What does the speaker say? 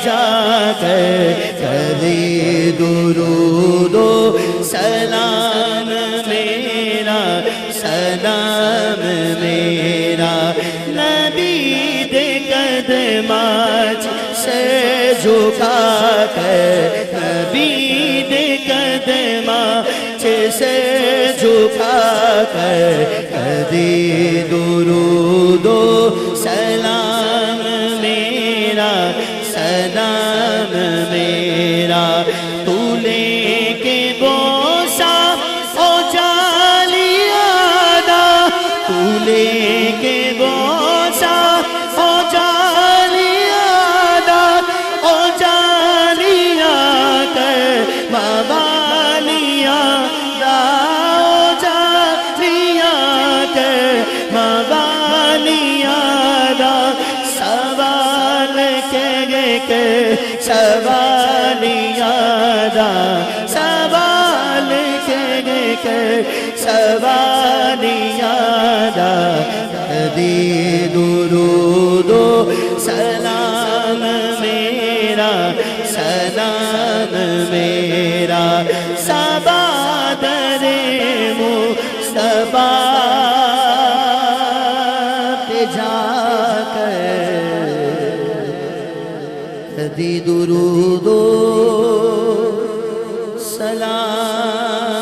جا کر کبھی درود و سلام میرا سلام میرا نبی دے قدمات سے جھکا کر نبی دے قدمات سے جھکا کر کبھی درود و سلام میرا سلام میرا تو لے کے بوسا او جالیادا تو لے کے بوسا او جالیادا او جالیا کر مبالیا دا او جالیا کر مبالیا دا سوال کے سوال یادا سوال کے سوال یادا کبھی درود و سلام میرا سلام میرا صبا در مصطفیٰ پہ جا کر کبھی درود و سلام